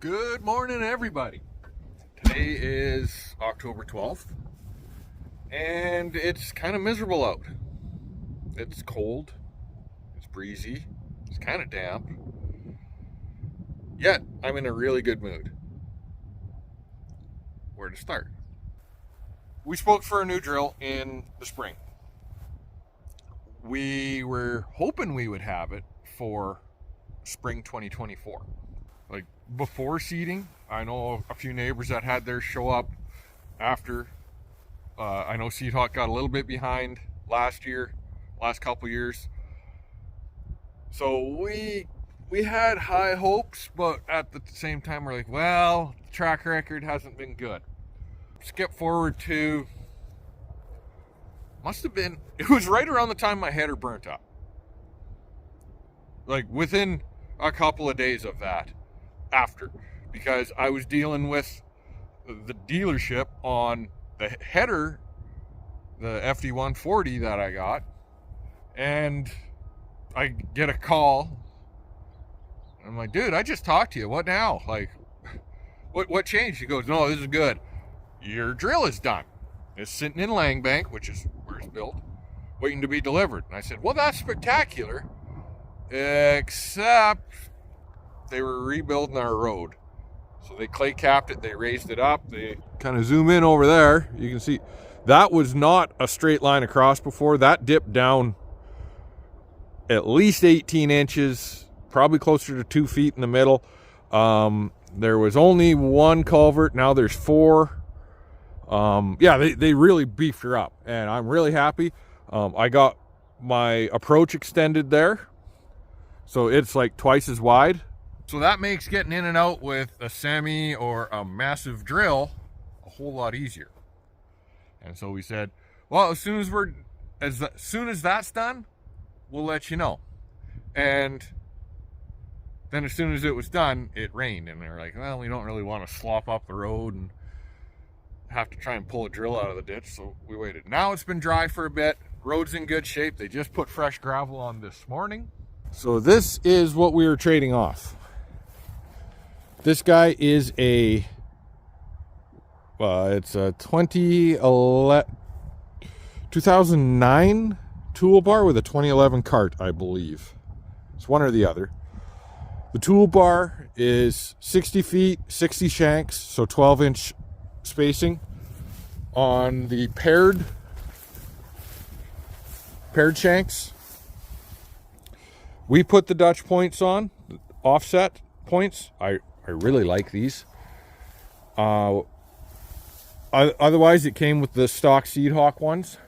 Good morning, everybody. Today is October 12th, and it's kind of miserable out. It's cold, it's breezy, it's kind of damp, yet I'm in a really good mood. Where to start? We spoke for a new drill in the spring. We were hoping we would have it for spring 2024. Like before seeding, I know a few neighbors that had theirs show up after. I know Seed Hawk got a little bit behind last couple years. So we had high hopes, but at the same time we're like, well, the track record hasn't been good. Skip forward to, it was right around the time my header burnt up. Like within a couple of days of that. After, because I was dealing with the dealership on the header, the FD140 that I got, and I get a call. I'm like, dude, I just talked to you. What now? Like, what changed? He goes, no, this is good. Your drill is done. It's sitting in Langbank, which is where it's built, waiting to be delivered. And I said, well, that's spectacular, except they were rebuilding our road. So they clay capped it, they raised it up, they kind of zoom in over there. You can see that was not a straight line across before. That dipped down at least 18 inches, probably closer to 2 feet in the middle. There was only one culvert, now there's four. They really beefed her up, and I'm really happy. I got my approach extended there, so it's like twice as wide. So that makes getting in and out with a semi or a massive drill a whole lot easier. And so we said, well, as soon as that's done, we'll let you know. And then as soon as it was done, it rained, and they're like, well, we don't really want to slop up the road and have to try and pull a drill out of the ditch, so we waited. Now it's been dry for a bit. Road's in good shape. They just put fresh gravel on this morning. So this is what we were trading off. This guy is it's a 2009 toolbar with a 2011 cart, I believe. It's one or the other. The toolbar is 60 feet, 60 shanks, so 12-inch spacing on the paired shanks. We put the Dutch points on, offset points. I really like these. Otherwise, it came with the stock Seed Hawk ones.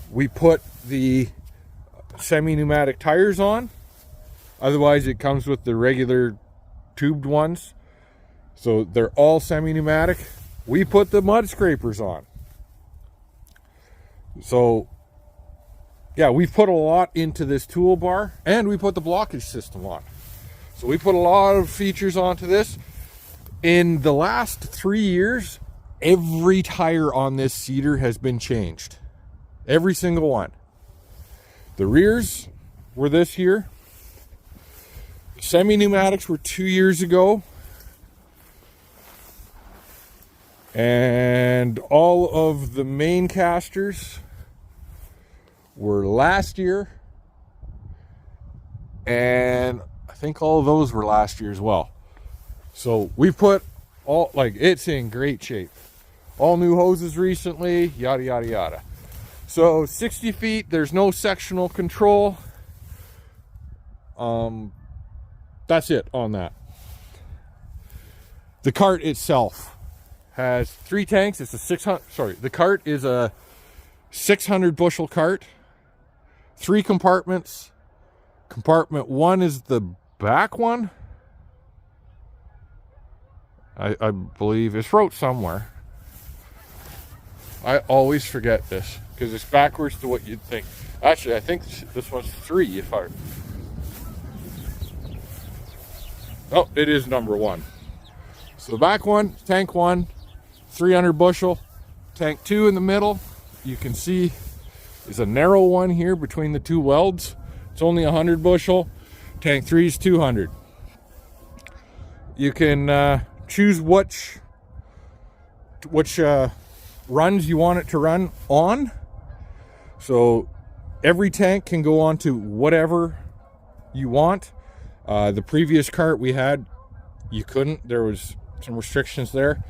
We put the semi-pneumatic tires on. Otherwise, it comes with the regular tubed ones. So they're all semi-pneumatic. We put the mud scrapers on. So, yeah, we've put a lot into this toolbar, and we put the blockage system on. So we put a lot of features onto this. In the last 3 years, every tire on this seeder has been changed. Every single one. The rears were this year. Semi-pneumatics were 2 years ago. And all of the main casters were last year. And I think all of those were last year as well. So we put it's in great shape. All new hoses recently, yada, yada, yada. So 60 feet, there's no sectional control. That's it on that. The cart itself has 3 tanks. It's the cart is a 600 bushel cart. 3 compartments. Compartment 1 is the back one. I believe it's wrote somewhere. I always forget this because it's backwards to what you'd think. Actually, I think this one's 3 Oh, it is number 1. So the back one, tank 1, 300 bushel. Tank 2 in the middle, you can see is a narrow one here between the 2 welds. It's only 100 bushel. Tank 3 is 200. You can choose which runs you want it to run on. So every tank can go on to whatever you want. The previous cart we had, you couldn't. There was some restrictions there.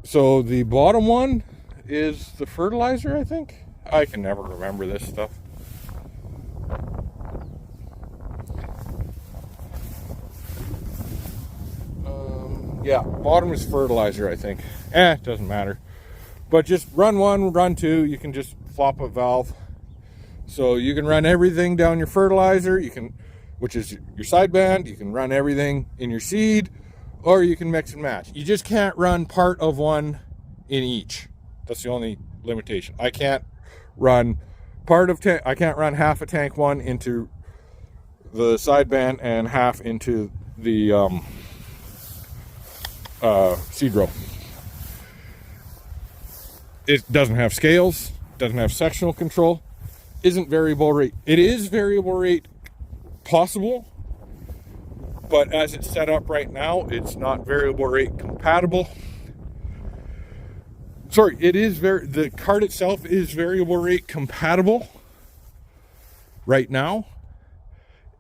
So the bottom one is the fertilizer, I think. I can never remember this stuff. Yeah, bottom is fertilizer, I think. It doesn't matter. But just run one, run two. You can just flop a valve. So you can run everything down your fertilizer, which is your sideband. You can run everything in your seed, or you can mix and match. You just can't run part of one in each. That's the only limitation. I can't run I can't run half a tank one into the sideband and half into the seed row. It doesn't have scales, doesn't have sectional control, isn't variable rate. It is variable rate possible, but as it's set up right now, it's not variable rate compatible. Sorry, the cart itself is variable rate compatible right now.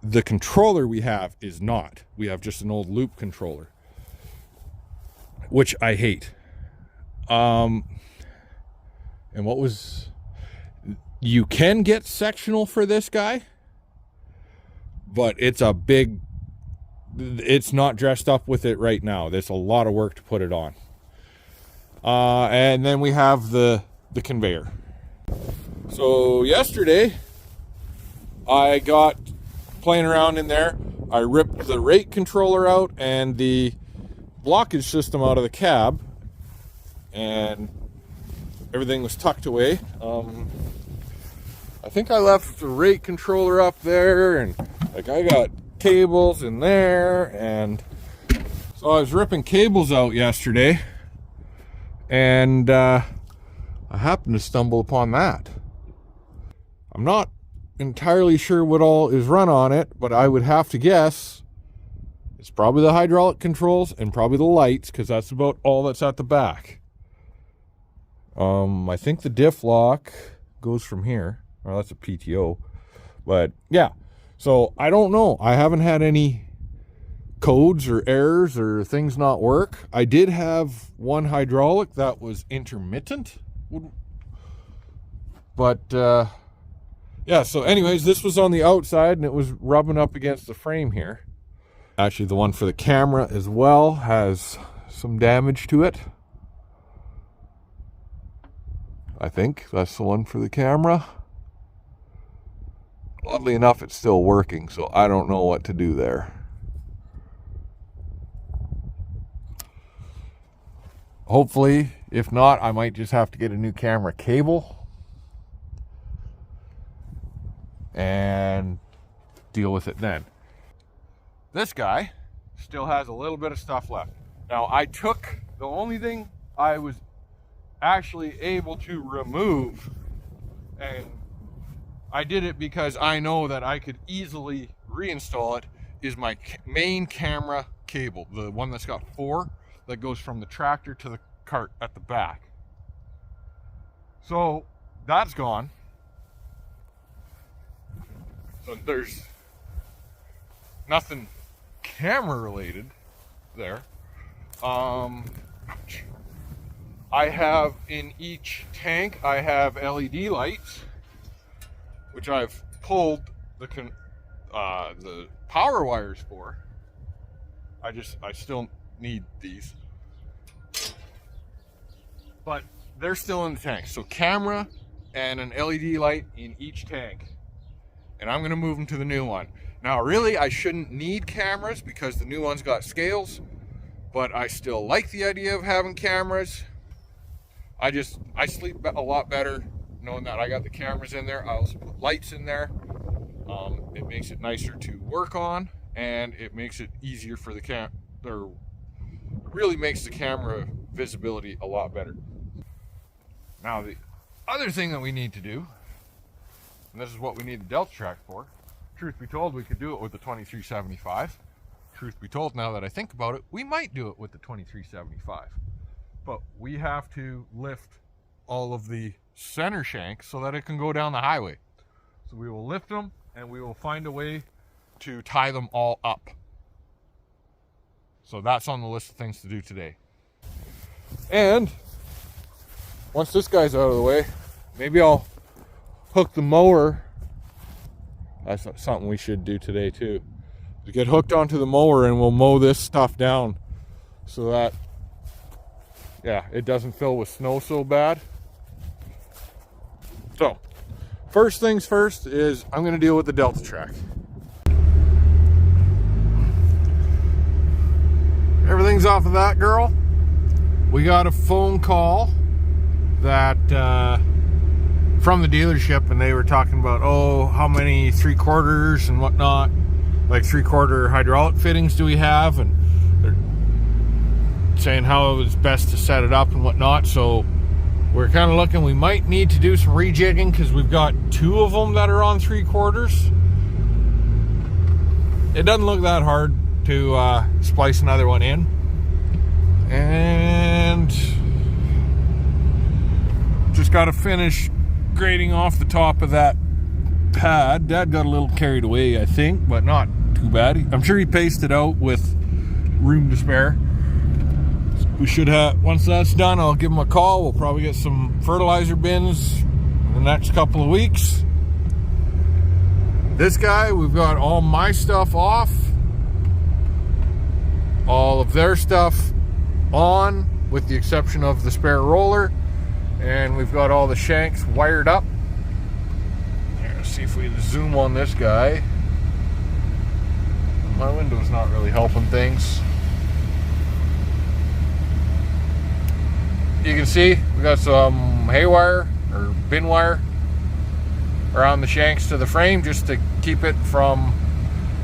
The controller we have is not. We have just an old loop controller, which I hate. And you can get sectional for this guy, but it's not dressed up with it right now. There's a lot of work to put it on. And then we have the conveyor. So yesterday, I got playing around in there. I ripped the rate controller out and the blockage system out of the cab, and everything was tucked away. I think I left the rate controller up there, and like I got cables in there, and so I was ripping cables out yesterday, and I happened to stumble upon that. I'm not entirely sure what all is run on it, but I would have to guess it's probably the hydraulic controls and probably the lights, because that's about all that's at the back. I think the diff lock goes from here. Well, that's a PTO. But yeah, so I don't know. I haven't had any codes or errors or things not work. I did have one hydraulic that was intermittent. But yeah, so anyways, this was on the outside and it was rubbing up against the frame here. Actually, the one for the camera as well has some damage to it. I think that's the one for the camera. Oddly enough, it's still working, so I don't know what to do there. Hopefully, if not, I might just have to get a new camera cable and deal with it then. This guy still has a little bit of stuff left. Now, the only thing I was actually able to remove, and I did it because I know that I could easily reinstall it, is my main camera cable, the one that's got 4 that goes from the tractor to the cart at the back. So that's gone. So there's nothing camera related there. I have in each tank, I have LED lights, which I've pulled the power wires for. I still need these, but they're still in the tank. So camera and an LED light in each tank, and I'm gonna move them to the new one. Now, really, I shouldn't need cameras because the new one's got scales, but I still like the idea of having cameras. I sleep a lot better knowing that I got the cameras in there. I also put lights in there. It makes it nicer to work on, and it makes it easier for the really makes the camera visibility a lot better. Now, the other thing that we need to do, and this is what we need the Delta Track for. Truth be told, we could do it with the 2375, truth be told, now that I think about it, we might do it with the 2375. But we have to lift all of the center shanks so that it can go down the highway. So we will lift them and we will find a way to tie them all up. So that's on the list of things to do today. And once this guy's out of the way, maybe I'll hook the mower. That's something we should do today too. To get hooked onto the mower and we'll mow this stuff down so that, yeah, it doesn't fill with snow so bad. So, first things first is I'm going to deal with the Delta Track. Everything's off of that girl. We got a phone call that from the dealership, and they were talking about, oh, how many 3/4 and whatnot, like 3/4 hydraulic fittings do we have, and they're saying how it was best to set it up and whatnot. So we're kind of looking, we might need to do some rejigging because we've got 2 of them that are on 3/4. It doesn't look that hard to splice another one in, and just got to finish grading off the top of that pad. Dad got a little carried away, I think, but not too bad. I'm sure he paced it out with room to spare. We should have, once that's done, I'll give him a call. We'll probably get some fertilizer bins in the next couple of weeks. This guy, we've got all my stuff off, all of their stuff on, with the exception of the spare roller, and we've got all the shanks wired up. Let's see if we zoom on this guy. My window's not really helping things. You can see we got some hay wire or bin wire around the shanks to the frame just to keep it from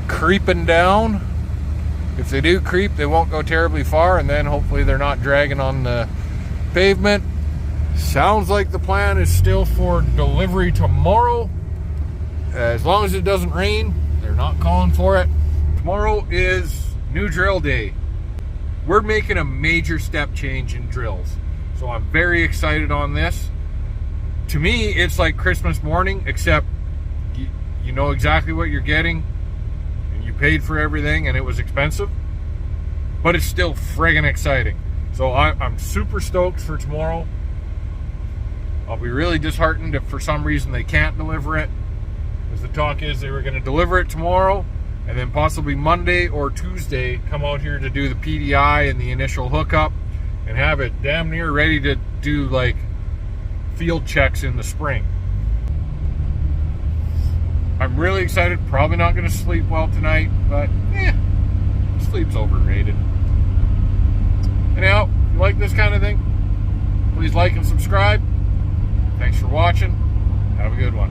creeping down. If they do creep, they won't go terribly far, and then hopefully they're not dragging on the pavement. Sounds like the plan is still for delivery tomorrow. As long as it doesn't rain, they're not calling for it. Tomorrow is new drill day. We're making a major step change in drills. So I'm very excited on this. To me, it's like Christmas morning, except you know exactly what you're getting, and you paid for everything, and it was expensive, but it's still friggin' exciting. So I'm super stoked for tomorrow. I'll be really disheartened if for some reason they can't deliver it, because the talk is they were going to deliver it tomorrow, and then possibly Monday or Tuesday come out here to do the PDI and the initial hookup, and have it damn near ready to do like field checks in the spring. I'm really excited. Probably not going to sleep well tonight, but sleep's overrated. Anyhow, if you like this kind of thing, please like and subscribe. Thanks for watching. Have a good one.